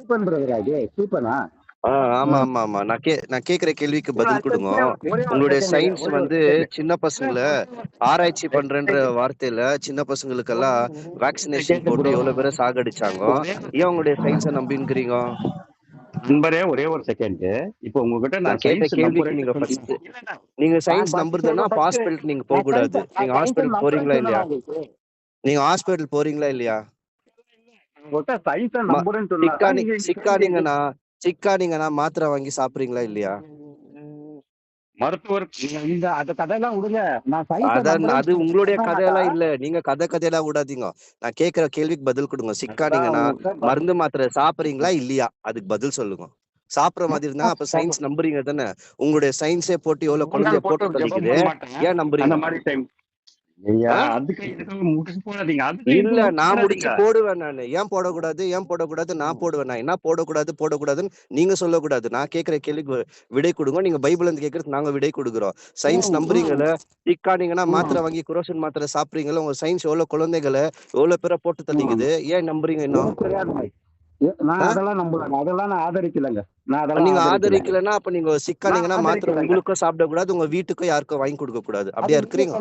Stephen brother, அது ஸ்டீபனா? ஆமா ஆமா ஆமா. நான் கேக்குற கேள்விக்கு பதில் கொடுங்க. உங்களுடைய சயின்ஸ் வந்து சின்ன பசங்களை ஆராய்ச்சி பண்றன்ற வார்த்தையில சின்ன பசங்களுக்கெல்லாம் வேக்சினேஷன் போட்டு எவ்வளவு பேரை சாகடிச்சாங்க. ஏன் உங்களுடைய சயின்ஸை நம்பிங்கிறீங்க? நண்பரே, ஒரே ஒரு செகண்ட். இப்போ உங்ககிட்ட நான் கேட்ட கேள்விக்கு நீங்க ஃபர்ஸ்ட் நீங்க சயின்ஸ் நம்புறதுன்னா ஹாஸ்பிட்டலுக்கு நீங்க போக கூடாது. நீங்க ஹாஸ்பிட்டலுக்கு போறீங்களா இல்லையா? நீங்க ஹாஸ்பிட்டல் போறீங்களா இல்லையா? சிக்கானீங்கன்னா மாத்திரை வாங்கி சாப்பிடுறீங்களா இல்லையா? மருத்துவர் கதையெல்லாம் விடுங்க. அது உங்களுடைய கதையெல்லாம் இல்ல. நீங்க கதையெல்லாம் விடாதீங்க. நான் கேக்குற கேள்விக்கு பதில் கொடுங்க. சிக்கானீங்கன்னா மருந்து மாத்திரை சாப்பிடுறீங்களா இல்லையா? அதுக்கு பதில் சொல்லுங்க. சாப்பிடுற மாதிரி இருந்தா அப்ப சயின்ஸ் நம்புறீங்க தானே? உங்களுடைய சயின்ஸே போட்டு எவ்வளவு குழந்தைய போட்டு தள்ளிக்குது, ஏன் நம்புறீங்க? இல்ல, நான் முடிச்சு போடுவேன். நானு ஏன் போடக்கூடாது நான் போடுவேன். நான் என்ன போடக்கூடாதுன்னு நீங்க சொல்லக்கூடாது. நான் கேக்குற கேள்விக்கு விடை கொடுங்க. நீங்க பைபிள் இருந்து கேக்குறது நாங்க விடை கொடுக்குறோம். சயின்ஸ் நம்புறீங்களா? சிக்கானீங்கன்னா மாத்திரை வாங்கி குரோசின் மாத்திரை சாப்பிடுறீங்களா? உங்க சயின்ஸ் எவ்வளவு குழந்தைகளை எவ்வளவு பேரை போட்டு தள்ளிக்குது, ஏன் நம்புறீங்க இன்னும்? அதெல்லாம் நான் ஆதரிக்கலங்க. நீங்க ஆதரிக்கலன்னா அப்ப நீங்க சிக்கானீங்கன்னா மாத்திரை உங்களுக்கும் சாப்பிடக்கூடாது, உங்க வீட்டுக்கும் யாருக்கும் வாங்கி கொடுக்க கூடாது. அப்படியா இருக்கிறீங்க?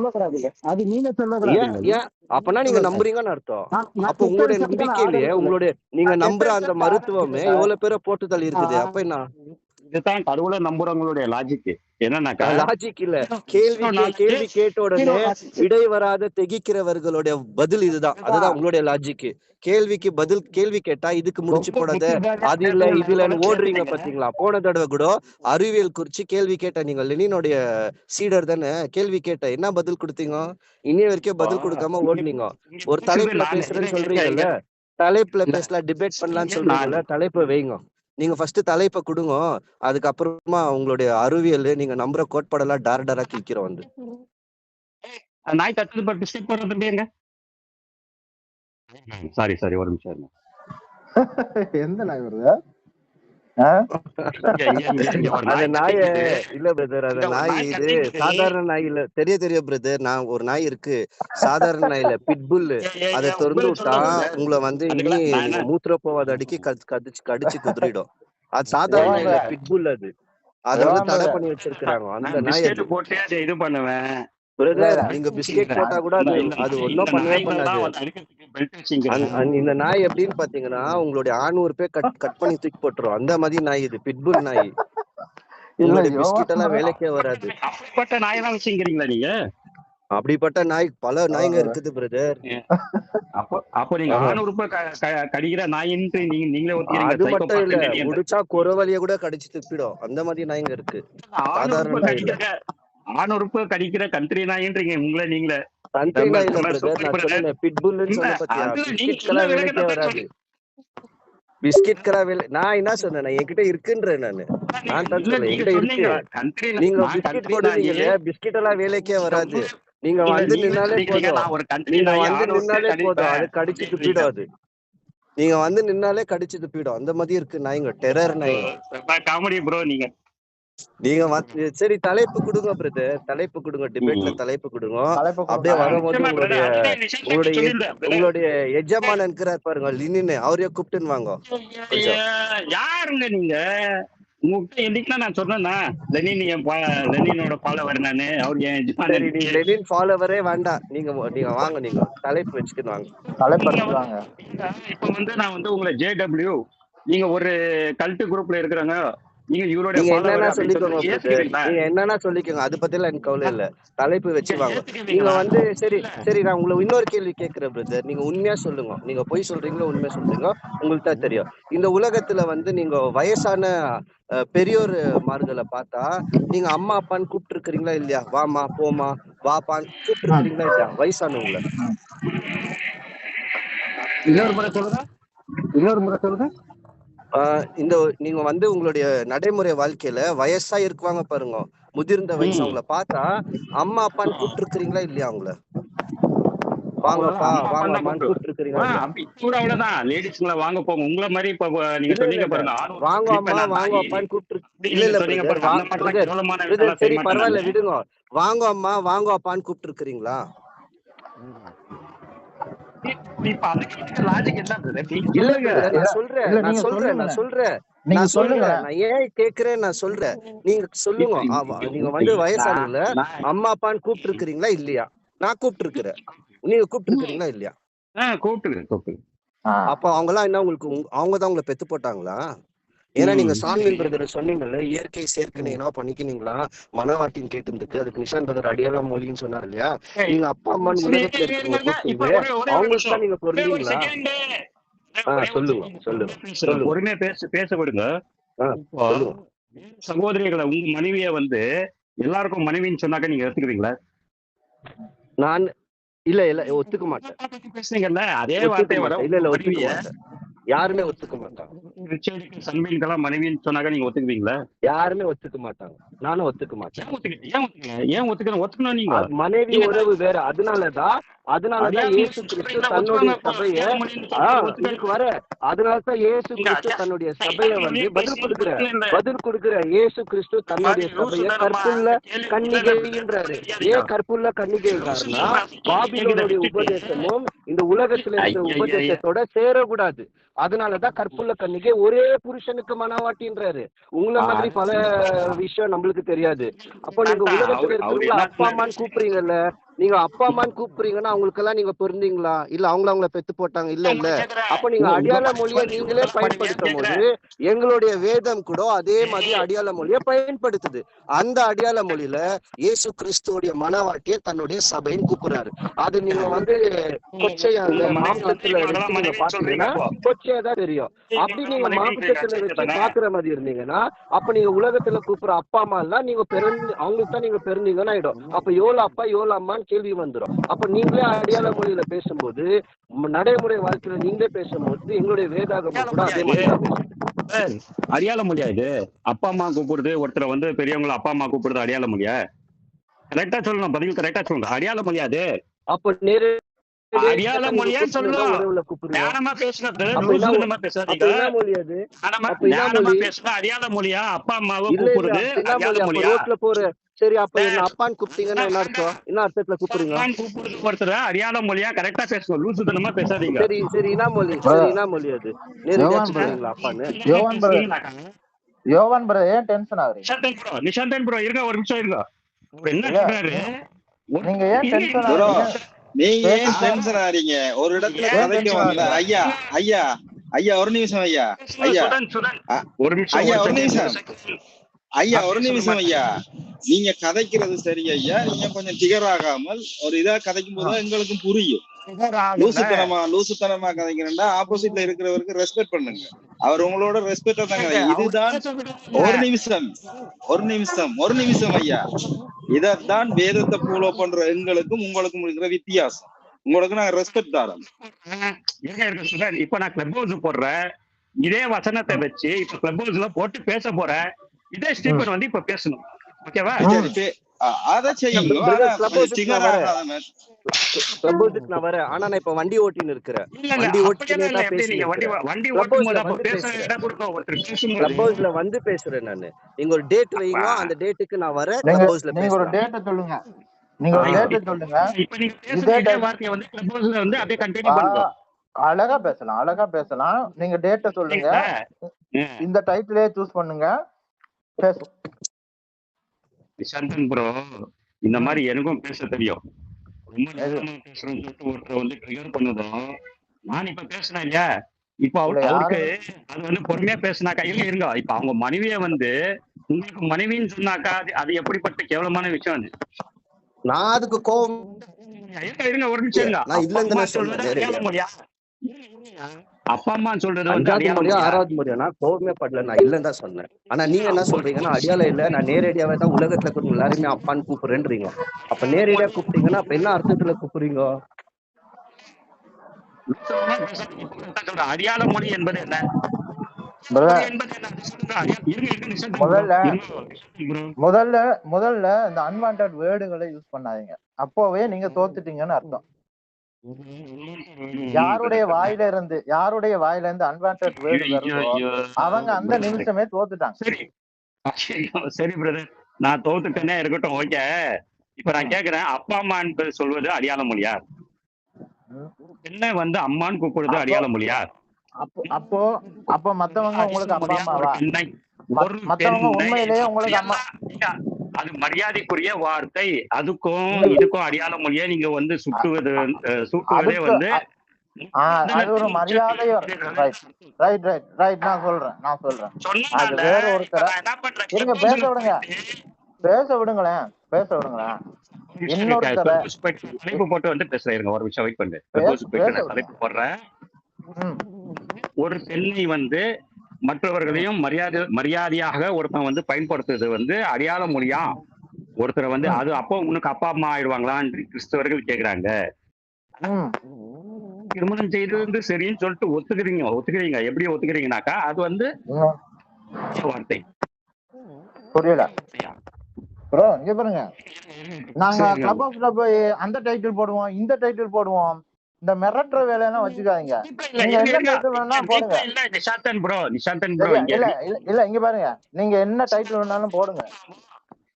அது நீங்க சொல்லக்கூடாது. அப்பனா நீங்க நம்புறீங்கன்னு அர்த்தம். அப்ப உங்களுடைய நம்பிக்கையிலேயே நீங்க நம்புற அந்த மருத்துவமே எவ்வளவு பேரை போட்டு தள்ளி இருக்குது. அப்ப என்ன? இதுதான் கடவுளை நம்புறவங்களுடைய லாஜிக். என்னன்னாக்கா லாஜிக் இல்ல, கேள்வி கேட்ட உடனே விடை வராத திகைக்கிறவர்களுடைய பதில் இதுதான். அதுதான் உங்களுடைய லாஜிக். கேள்வி கேட்டா இதுக்கு முடிச்சு போடாத, அது இல்ல இது இல்லன்னு ஓடுறீங்க பாத்தீங்களா? போன தடவை கூட அறிவியல் குறிச்சு கேள்வி கேட்ட நீங்க லெனினுடைய சீடர் தானே? கேள்வி கேட்ட என்ன பதில் கொடுத்தீங்க? இன்னைய வரைக்கும் பதில் கொடுக்காம ஓடுனீங்க. ஒரு தலைப்புல பேசுறேன்னு சொல்றீங்கல்ல, தலைப்புல பேசலாம், டிபேட் பண்ணலாம்னு சொல்றீங்கல்ல, தலைப்பை வைங்க. நீங்க ஃபர்ஸ்ட் தலைப்பை கொடுங்க. அதுக்கப்புறமா உங்களுடைய அறிவியல் நீங்க நம்புற கோட்பாடெல்லாம் டாரா கிழிக்கிறோம் வந்து. நாய் தட்டு பட்டு ஸ்டெப் போடுறது. சாரி ஒரு நிமிஷம். எந்த நாய் வருது? நாய இல்ல பிரதர், அந்த நாய் இது சாதாரண நாய் இல்ல. தெரியும் பிரதர். நான் ஒரு நாய் இருக்கு, சாதாரண நாய் இல்ல, பிட்புல். அதை திறந்து விட்டா உங்களை வந்து இனி நீங்க மூத்திர போவாத அடிக்கி கடிச்சு குதிரிடும். அது சாதாரண நாய் இல்ல, பிட்புல். அதை வந்து தடை பண்ணி வச்சிருக்காங்க. அந்த நாய் இது பண்ணுவேன் பிரதர். நீங்க பிஸ்கெட் போட்டா கூட அது ஒன்னும் பண்ணவே பண்ணாது. இந்த நாய் எப்படின்னு பாத்தீங்கன்னா உங்களுடைய ஆணூறு பேர் கட் பண்ணி தூக்கி போட்டுரும். அந்த மாதிரி நாய் இது, பிட்புல் நாய். உங்களுடைய பிஸ்கெட் எல்லாம் வேலைக்கே வராது. அப்படிப்பட்ட நாய் தான் வச்சுக்கிறீங்களா நீங்க? அப்படிப்பட்ட நாய் பல நாய்ங்க இருக்குது பிரதர். அப்போ நீங்க 600 ரூபாய் கடிக்கிற நாயின்னு நீங்களே ஒத்துக்கிறீங்க? அது மட்டும் இல்ல, முடிச்சா குறவலிய கூட கடிச்சு துப்பிடும். அந்த மாதிரி நாய்ங்க இருக்கு. சாதாரண நாய் இல்ல. 600 ரூபாய் கடிக்கிற கண்ட்ரி நாயின்றீங்க உங்களை நீங்களே. கண்ட்ரி நாய் இல்ல பிரதர், நான் சொன்னேன் பிட்புல்னு சொன்ன பத்தியா? பிஸ்கெட்லாம் வேலைக்கே வராது. பிஸ்கெட்கரா வேலை. நான் என்ன சொன்னேன்? என்கிட்ட இருக்குன்றேன். நான் தான் சொல்ல என்கிட்ட இருக்கு. நீங்க பிஸ்கெட் போடுறீங்க, பிஸ்கெட் எல்லாம் வேலைக்கே வராது. நீங்க வந்து நின்னாலே போதும், அது கடிச்சு துப்பிடும். அது நீங்க வந்து நின்னாலே கடிச்சு துப்பிடும். அந்த மாதிரி இருக்கு நாய்ங்க, டெரர் நாய்ங்க. Comedy bro. நீங்க சரி தலைப்பு கொடுங்க பிரதர், தலைப்பு கொடுங்க, டிபேட்ல தலைப்பு கொடுங்க. அப்படியே வரும்போது உங்களுடைய எஜமான் இருக்கிறார் பாருங்க, லினின், அவரையே கூப்பிட்டுன்னு வாங்க. யாருங்க நீங்க? உங்ககிட்ட என்னைக்குலாம் நான் சொன்னேன்னா லெனினோட ஃபாலோவர் நானு. அவர் லெனின் ஃபாலோவரே வேண்டாம். நீங்க வாங்க, நீங்க தலைப்பு வச்சுக்கிட்டு வாங்க. இப்ப வந்து நான் வந்து உங்களை JW, நீங்க ஒரு கல்ட் குரூப்ல இருக்கிறாங்க, நீங்க என்னன்னா சொல்லிக்கோங்க. அது பத்தி எல்லாம் எனக்கு கவலை இல்ல. தலைப்பு வச்சுவாங்க. நீங்க வந்து சரி நான் உங்களை இன்னொரு கேள்வி கேட்கிறேன் பிரதர். நீங்க உண்மையா சொல்லுங்க. நீங்க பொய் சொல்றீங்களோ உண்மையா சொல்றீங்க, உங்களுக்கு தான் தெரியும். இந்த உலகத்துல வந்து நீங்க வயசான பெரியோர் மார்களை பார்த்தா நீங்க அம்மா அப்பான்னு கூப்பிட்டு இருக்கிறீங்களா இல்லையா? வாமா போமா வாப்பான்னு கூப்பிட்டு இருக்கிறீங்களா இல்லையா வயசானவங்கள? இன்னொரு முறை சொல்லுங்க. இந்த நீங்க வந்து உங்களுடைய நடைமுறை வாழ்க்கையில வயசா இருக்குவாங்க பாருங்க, முதிர்ந்த வயசு, அவங்கள பார்த்தா அம்மா அப்பான்னு கூப்பிட்டு இருக்கிறீங்களா இல்லையா? அவங்கள வாங்கப்பா வாங்கம்மான்னு கூப்பிட்டு இருக்கிறீங்களா? அவ்வளவுதான். லேடிஸ்ங்கள வாங்க போங்க. உங்களை மாதிரி இப்ப நீங்க சொன்னீங்க பாருங்க, வாங்க அம்மா வாங்க அப்பான்னு கூப்பிட்டு. இல்ல சரி பரவாயில்ல விடுங்க. வாங்க அம்மா வாங்க அப்பான்னு கூப்பிட்டு இருக்கிறீங்களா? இப்ப அதுக்கு லாஜிக் என்ன brother? நீங்க இல்ல சொல்லுங்க. brother, இல்ல நான் சொல்றேன் இல்ல நான் நீங்க சொல்றேன் நான் சொல்லுங்களேன். சொல்றேன் நீங்க நான் சொல்றேன் சொல்லுங்களேன். நான் ஏன் கேக்குறேன் நான் சொல்றேன். நீங்க சொல்லுங்க. நீங்க வந்து வயசானவங்கள அம்மா அப்பான்னு கூப்பிட்டு இருக்கிறீங்களா இல்லையா? நான் கூப்பிட்டு இருக்கிறேன். நீங்க கூப்பிட்டு இருக்கிறீங்களா இல்லையா? கூப்பிட்டு அப்ப அவங்கலாம் என்ன உங்களுக்கு அவங்கதான் உங்களை பெத்து போட்டாங்களா? ஏன்னா நீங்க சால்வின் பிரதர் சொன்னீங்கல்ல, இயற்கை சேர்க்கை என்ன பண்ணிக்கினீங்களா மனவாட்டின்னு கேட்டிருந்துக்கு, அதுக்கு நிஷான் பிரதர் அடியாள மொழின்னு சொன்னார் இல்லையா? நீங்க அப்பா அம்மான்னு உலகத்துல இருக்கிறவங்க கூப்பிட்டு அவங்களுக்கு தான் நீங்க பொருந்தீங்களா? சொல்லுங்க பொறுமையா பேச விடுங்க. சொல்லுங்க. சகோதரிகளை உங்க மனைவிய வந்து எல்லாருக்கும் மனைவின்னு சொன்னாக்க நீங்க எடுத்துக்கிறீங்களா? நான் இல்ல ஒத்துக்க மாட்டேன். பேசுனீங்கல்ல அதே ஒத்துக்க வார்த்தை வர மாட்டேன். இல்ல ஒத்துக்க மனைவிய மாட்டேன். யாருமே ஒத்துக்க மாட்டாங்க. ரிச்சர்டுக்கு சன்மீன்கெல்லாம் மனைவின்னு சொன்னாக்க நீங்க ஒத்துக்குவீங்களா? யாருமே ஒத்துக்க மாட்டாங்க. நானும் ஒத்துக்க மாட்டேன். ஏன் ஒத்துக்கணும் நீங்க? மனைவி உறவு வேற. அதனாலதான் இயேசு கிறிஸ்து தன்னுடைய சபைய இதுக்கு வர அதனாலதான் இயேசு கிறிஸ்து தன்னுடைய சபைய வந்து பதில் கொடுக்கிற இயேசு கிறிஸ்து தன்னுடைய சபைய கற்புள்ள கன்னிகைன்றாரு. ஏன் கற்புள்ள கன்னிகைன்னா பாபிலோனுடைய உபதேசமும் இந்த உலகத்துல இருக்கிற உபதேசத்தோட சேரக்கூடாது. அதனாலதான் கற்புள்ள கன்னிகை ஒரே புருஷனுக்கு மனவாட்டின்றாரு. உங்களை மாதிரி பல விஷயம் நம்மளுக்கு தெரியாது. அப்ப நீங்க உலகத்துல இருக்கிறவங்கள அப்பா அம்மான்னு கூப்பிடுறீங்கல்ல, நீங்க அப்பா அம்மான்னு கூப்பிடுறீங்கன்னா அவங்களுக்கு எல்லாம் நீங்க பொருந்தீங்களா? இல்ல அவங்கள பெத்து போட்டாங்க? இல்ல. அப்ப நீங்க அடையாள மொழியை நீங்களே பயன்படுத்தும் போது எங்களுடைய வேதம் கூட அதே மாதிரி அடையாள மொழியை பயன்படுத்துது. அந்த அடையாள மொழியில இயேசு கிறிஸ்துவோடைய மனவாட்டியை தன்னுடைய சபைன்னு கூப்பிடுறாரு. அது நீங்க வந்து கொச்சையா மாம்சத்துல வச்சு நீங்க பாத்தீங்கன்னா கொச்சையா தான் தெரியும். அப்படி நீங்க மாம்சத்துல வச்சு பாக்குற மாதிரி இருந்தீங்கன்னா அப்ப நீங்க உலகத்துல கூப்பிடுற அப்பா அம்மா எல்லாம் நீங்க அவங்களுக்கு தான் நீங்க பிறந்தீங்கன்னு ஆயிடும். அப்ப எவ்வளவு அப்பா எவ்வளவு அம்மான்னு கேள்வி வந்துடும். அப்ப நீங்களே அடையாள மொழியில பேசும்போது நடைமுறை வாழ்க்கையில நீங்களே பேசும்போது எங்களுடைய வேதாகமம் கூட அதே மாதிரி அடையாள மொழியா இது? அப்பா அம்மா கூப்பிடுறது, ஒருத்தரை வந்து பெரியவங்களை அப்பா அம்மா கூப்பிடுறது அடையாள மொழியா? கரெக்டா சொல்லணும், பதில் கரெக்டா சொல்லணும். அடையாள மொழியா அது? அப்ப நேரு அடையாள மொழியான்னு சொல்லணும். அடையாள மொழியா? அப்பா அம்மாவை கூப்பிடுறது அடையாள மொழியா? சரி, அப்ப என்ன அப்பான்னு கூப்பிட்டீங்கன்னா என்ன அர்த்தம்? என்ன அர்த்தத்துல கூப்பிடுறீங்க? ஒருத்தர் அடையாள மொழியா கரெக்டா பேசணும், லூசுத்தனமா பேசாதீங்க. சரி என்ன மொழி அது? அப்பான்னு யோவான் ப்ரோ ஏன் டென்ஷன் ஆகுறீங்க? நிஷாந்தன் ப்ரோ இருங்க, ஒரு நிமிஷம் இருங்க. என்ன சொல்றாரு? நீங்க ஏன் டென்ஷன் ஆகுறீங்க? நீங்க ஏன் டென்ஷன் ஆறீங்க? ஒரு இடத்துல கதைக்கு வந்த ஐயா ஒரு நிமிஷம் ஐயா ஒரு நிமிஷம் ஐயா, நீங்க கதைக்கிறது சரி ஐயா. நீங்க கொஞ்சம் திகராகாமல் ஒரு இதா கதைக்கும் போது எங்களுக்கும் புரியும். லூசுத்தனமா கதைக்கிறேன்டா ஆப்போசிட்ல இருக்கிறவருக்கு ரெஸ்பெக்ட் பண்ணுங்க. அவர் உங்களோட ரெஸ்பெக்டா தாங்க. இதுதான் ஒரு நிமிஷம் ஐயா, இதத்தான் வேதத்தை ஃபாலோ பண்ற எங்களுக்கும் உங்களுக்கும் இருக்கிற வித்தியாசம். உங்களுக்கு நான் ரெஸ்பெக்ட் தரேன். இப்ப நான் கிளப் ஹவுஸ் போடுறேன், இதே வசனத்தை வச்சு இப்ப கிளப் ஹவுஸ்ல போட்டு பேச போறேன். இதே ஸ்டீபன் வந்து இப்ப பேசணும், ஓகேவா? அதை செய்யுங்க. நான் வரேன். ஆனா நான் இப்ப வண்டி ஓட்டின்னு இருக்கிறேன். வண்டி ஓட்டில வந்து பேசுறேன் நானு. நீங்க ஒரு டேட் வைங்க, அந்த டேட்டுக்கு நான் வரேன். நீங்க ஒரு டேட் சொல்லுங்க. அழகா பேசலாம். நீங்க டேட்ட சொல்லுங்க, இந்த டைட்டிலே சூஸ் பண்ணுங்க, பேசும். சந்தன் ப்ரோ, இந்த மாதிரி எனக்கும் பேச தெரியும். ஒருத்தர் வந்து ட்ரிகர் பண்ணதும் நான் இப்ப பேசினேன் இல்லையா, இப்ப அவருக்கு அது வந்து பொறுமையா பேசினாக்கா இருங்க. இப்ப அவங்க மனைவிய வந்து உங்களுக்கு மனைவின்னு சொன்னாக்கா அது எப்படிப்பட்ட கேவலமான விஷயம் அது? நான் அதுக்கு கோவம் இருங்க, ஒரு நிமிஷம் இருங்க. அப்பா அம்மா சொல்றது வந்து 6வது முறையா நான் கோவமே படல, நான் இல்லன்னு தான் சொன்னேன். ஆனா நீங்க என்ன சொல்றீங்கன்னா அடையாளம் இல்ல, நான் நேரடியாவே தான் உலகத்துல இருக்கிற எல்லாருமே அப்பான்னு கூப்பிடுறேன்றீங்க. அப்ப நேரடியா கூப்பிட்டீங்கன்னா அப்ப என்ன அர்த்தத்துல கூப்பிடுறீங்க? அடையாள மொழி என்பது என்ன? முதல்ல இந்த அன்வான்டட் வேர்டுகளை யூஸ் பண்ணாதீங்க. அப்போவே நீங்க தோத்துட்டீங்கன்னு அர்த்தம். யாருடைய வாயில இருந்து அன்வான்டட் வேர்டு வருதோ அவங்க அந்த நிமிஷமே தோத்துட்டாங்க. சரி பிரதர், நான் தோத்துட்டேனே இருக்கட்டும், ஓகே. இப்ப நான் கேக்குறேன், அப்பா அம்மா என்பது சொல்வது அடையாள மொழியா? ம். பெண்ணை வந்து அம்மான்னு கூப்பிடுறது அப்போ அடையாள மொழியா? அப்போ அப்போ அப்போ மத்தவங்க அடையாள உங்களுக்கு அப்பா மொழியா ஒரு அம்மாவா? பெண்ணை ஒரு மத்தவங்க பெண்ணை உண்மையிலேயே உங்களுக்கு அம்மா? எல்லாம் அது மரியாதைக்குரிய வார்த்தை. அதுக்கும் இல்ல இதுக்கும் அடையாள மொழியா நீங்க வந்து சுட்டுவது சூட்டுவதே அதுக்கு வந்து அது ஒரு முன்தினத்தில் மரியாதை. ரைட் ரைட் ரைட் ரைட் நான் சொல்றேன் அது சொன்னனால வேற இப்ப ஒருத்தரை. நான் என்ன பண்றேன் இருங்க, பேச விடுங்க, பேச விடுங்களேன், பேச விடுங்களேன். இன்னொருத்தரை தலைப்பு போட்டு வந்து பேசுறேன். இருங்க ஒரு நிமிஷம் வெயிட் பண்ணு. பேச போயிட்டு நான் விடுங்க. தலைப்பு போடுறேன். ம். ஒரு பெண்ணை வந்து மற்றவர்களையும் மரியாதையாக ஒருத்தன் வந்து பயன்படுத்துறது வந்து அடையாள மொழியா? ஒருத்தரை வந்து அது அப்போ உனக்கு அப்பா அம்மா ஆயிடுவாங்களான்னு கிறிஸ்தவர்கள் கேக்குறாங்க. ம். திருமணம் செய்து வந்து சரின்னு சொல்லிட்டு ஒத்துக்கிறீங்க. எப்படி ஒத்துக்கிறீங்கனாக்கா அது வந்து ம். வார்த்தை. புரியல ப்ரோ. இங்க பாருங்க, நாங்க சரிங்க. கிளப் ஹவுஸ்ல போய் அந்த டைட்டில் போடுவோம், இந்த டைட்டில் போடுவோம். இந்த மிரட்டுற வேலையெல்லாம் வச்சுக்காதீங்க. நீங்க என்ன டைட்டில் வேணா போடுங்க. நிஷாந்தன் ப்ரோ சரியா? இங்க இல்ல இங்க பாருங்க, நீங்க என்ன டைட்டில் வேணாலும் போடுங்க.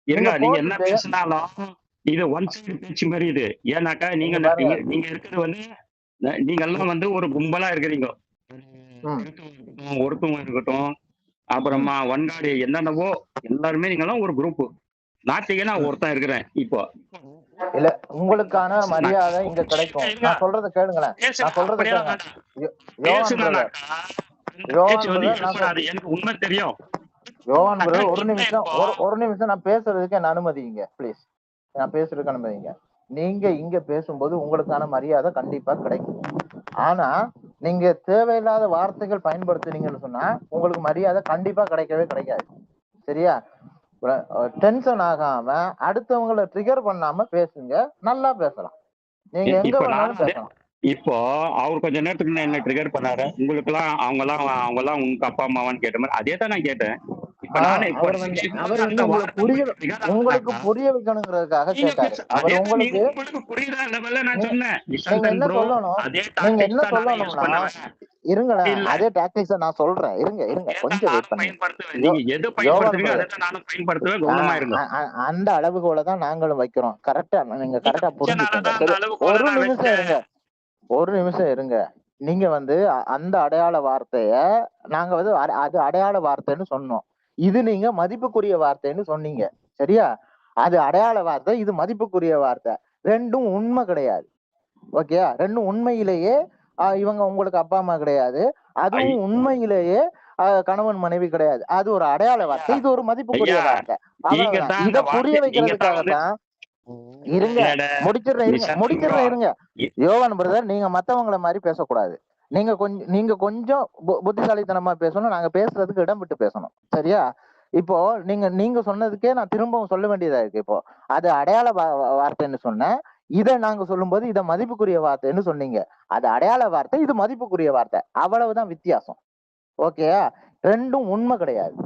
இருங்க. நீங்க என்ன போட்டுட்டு பேசினாலும் இது ஒன் சைடு பேச்சு மாதிரி இது. ஏன்னாக்கா இங்க பாருங்க. நீங்க இருக்கிறது வந்து நீங்க எல்லாம் வந்து ஒரு கும்பலா இருக்கிறீங்க. ம். ஒருத்தவங்க இருக்கட்டும், அப்புறமா வன்காடு என்னென்னவோ எல்லாருமே நீங்க எல்லாம் ஒரு குரூப். நாத்திகனா ஒருத்தன் இருக்கிறேன் இப்போ. இல்ல, உங்களுக்கான மரியாதை இங்க கிடைக்கும். நான் சொல்றத கேளுங்களேன். நான் சொல்றத கேளுங்க. யோவான் பிரதர், யோவான் பிரதர், எனக்கு உண்மை தெரியும். யோவான் பிரதர், ஒரு நிமிஷம் நான் பேசுறதுக்கு என்ன அனுமதிங்க ப்ளீஸ். நான் பேசுறதுக்கு அனுமதிங்க. நீங்க இங்க பேசும்போது உங்களுக்கான மரியாதை கண்டிப்பா கிடைக்கும். ஆனா நீங்க தேவையில்லாத வார்த்தைகள் பயன்படுத்துனீங்கன்னு சொன்னா உங்களுக்கு மரியாதை கண்டிப்பா கிடைக்கவே கிடைக்காது. சரியா? டென்ஷன் ஆகாம அடுத்தவங்களை ட்ரிகர் பண்ணாம பேசுங்க. நல்லா பேசலாம். நீங்க எங்க வேணாலும் பேசலாம். இப்போ அவர் கொஞ்ச நேரத்துக்கு முன்ன என்ன ட்ரிகர் பண்ணாரு. அவங்க எல்லாம் உங்க அப்பா அம்மாவான்னு கேட்ட மாதிரி அதே தான் நான் கேட்டேன். இப்ப நானே அவர் வந்து உங்களுக்கு புரிய வைக்கணுங்கிறதுக்காக கேட்டாரு. அவர் உங்களுக்கு புரியுதா லெவல்ல நான் சொன்னேன். நீங்க என்ன சொல்லணும், நீங்க என்ன சொல்லணும்னா, இருங்களேன், அதே டாக்டிக்ஸ நான் சொல்றேன். இருங்க கொஞ்சம் வெயிட் பண்ணுங்க. அந்த அளவுகோல தான் நாங்களும் வைக்கிறோம். கரெக்டா நீங்க கரெக்டா புரிஞ்சுக்கோங்க. ஒரு நிமிஷம் இருங்க. நீங்க வந்து அந்த அடையாள வார்த்தைய நாங்க வந்து அது அடையாள வார்த்தைன்னு சொன்னோம். இது நீங்க மதிப்புக்குரிய வார்த்தைன்னு சொன்னீங்க. சரியா? அது அடையாள வார்த்தை, இது மதிப்புக்குரிய வார்த்தை. ரெண்டும் உண்மை கிடையாது. ஓகேயா? ரெண்டும் உண்மையிலேயே இவங்க உங்களுக்கு அப்பா அம்மா கிடையாது. அதுவும் உண்மையிலேயே கணவன் மனைவி கிடையாது. அது ஒரு அடையாள வார்த்தை, இது ஒரு மதிப்புக்குரிய வார்த்தை. இத புரிய வைக்கிறதுக்காகத்தான். இருங்க, முடிச்சிடுறேன் இருங்க. யோவான் பிரதர், நீங்க மத்தவங்கள மாதிரி பேசக்கூடாது. நீங்க கொஞ்சம் புத்திசாலித்தனமா பேசணும். நாங்க பேசுறதுக்கு இடம் விட்டு பேசணும். சரியா? இப்போ நீங்க சொன்னதுக்கே நான் திரும்பவும் சொல்ல வேண்டியதா இருக்கு. இப்போ அது அடையாள வார்த்தைன்னு சொன்னேன். இதை நாங்க சொல்லும்போது இதை மதிப்புக்குரிய வார்த்தைன்னு சொன்னீங்க. அது அடையாள வார்த்தை, இது மதிப்புக்குரிய வார்த்தை. அவ்வளவுதான் வித்தியாசம். ஓகேயா? ரெண்டும் உண்மை கிடையாது.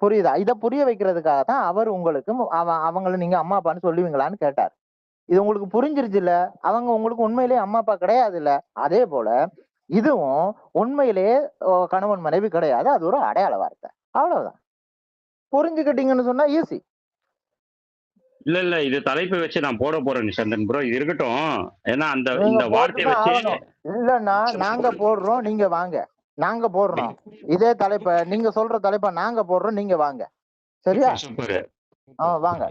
புரியுதா? இதை புரிய வைக்கிறதுக்காக தான் அவர் உங்களுக்கு அவங்கள நீங்க அம்மா அப்பான்னு சொல்லுவீங்களான்னு கேட்டார். இது உங்களுக்கு புரிஞ்சிருச்சு இல்ல? அவங்க உங்களுக்கு உண்மையிலேயே அம்மா அப்பா கிடையாது இல்ல? அதே போல இதுவும் உண்மையிலேயே கணவன் மனைவி கிடையாது. அது ஒரு அடையாள வார்த்தை. அவ்வளவுதான். புரிஞ்சுக்கிட்டீங்கன்னு சொன்னா ஈஸி. இல்ல இது தலைப்பை வச்சு நான் போட போறேன் நிஷாந்தன் ப்ரோ. இது இருக்கட்டும். ஏன்னா இந்த வார்த்தையை வச்சு இல்லன்னா நாங்க போடுறோம், நீங்க வாங்க. நாங்க போடுறோம் இதே தலைப்பை, நீங்க சொல்ற தலைப்பை நாங்க போடுறோம், நீங்க வாங்க. சரியா? வாங்க.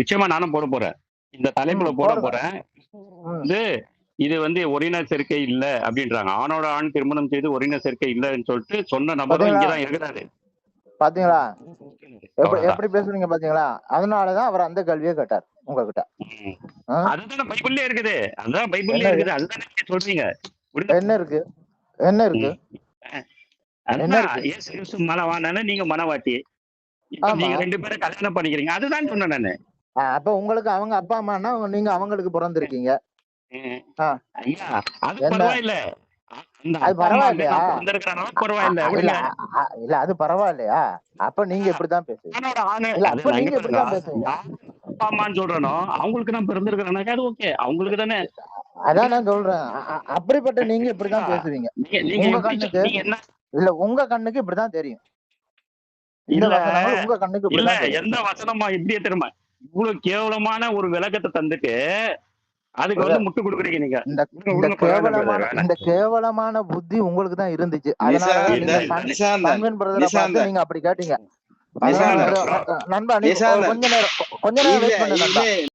நிச்சயமா நானும் போட போறேன். இந்த தலைப்புல போட போறேன். இது வந்து ஒரின சேர்க்கை இல்ல அப்படின்றாங்க. ஆணோட ஆண் திருமணம் செய்து ஒரின சேர்க்கை இல்லன்னு சொல்லிட்டு சொன்ன நபரும் இங்கதான் இருக்கிறாரு. பாத்தீங்களா எப்படி பேசுறீங்க? பாத்தீங்களா? அதனாலதான் அவர் அந்த கேள்வியை கேட்டார் உங்ககிட்ட. அதுதான் பைபிள்லயே இருக்குது. அதுதான் பைபிள்லயே இருக்குது. அதுதான் நீங்க சொல்றீங்க. என்ன இருக்கு? என்ன இருக்கு? நீங்க மனவாட்டி, நீங்க 2 பேரும் கல்யாணம் பண்ணிக்கிறீங்க. அதுதான் சொன்னேன் நானு. அப்ப உங்களுக்கு அவங்க அப்பா அம்மானா நீங்க அவங்களுக்கு பிறந்திருக்கீங்க. அது பரவாயில்ல. அது பரவாயில்லையா? இல்ல அது பரவாயில்லையா? அப்ப நீங்க இப்படிதான் பேசுவீங்க. அப்ப நீங்க இப்படிதான் பேசுவீங்க. அப்பா அம்மான்னு சொல்றனோ அவங்களுக்கு நான் பிறந்திருக்கிறேன். அது ஓகே, அவங்களுக்கு தானே. அதான் நான் சொல்றேன். அப்படிப்பட்ட நீங்க இப்படிதான் பேசுவீங்க. உங்க கண்ணுக்கு இல்ல, உங்க கண்ணுக்கு இப்படிதான் தெரியும். உங்க கண்ணுக்கு இல்ல எந்த வசனமா இப்படியே தெரியுமா? இவ்வளவு கேவலமான ஒரு விளக்கத்தை தந்துட்டு அதுக்கு வந்து முட்டு கொடுக்குறீங்க நீங்க. இந்த விடுங்க, பரவாயில்ல brother, வேணாம். இந்த கேவலமான புத்தி உங்களுக்கு தான் இருந்துச்சு. அதனாலதான் நிசாந்தன், நீங்க நிசாந்தன், சன்வீன் பிரதரை பார்த்து நிசாந்தன். நீங்க அப்படி கேட்டீங்க. நிசாந்தன். நண்பா நீ நிசாந்தன். கொஞ்ச நேரம் வெயிட் பண்ணு நண்பா. இல்ல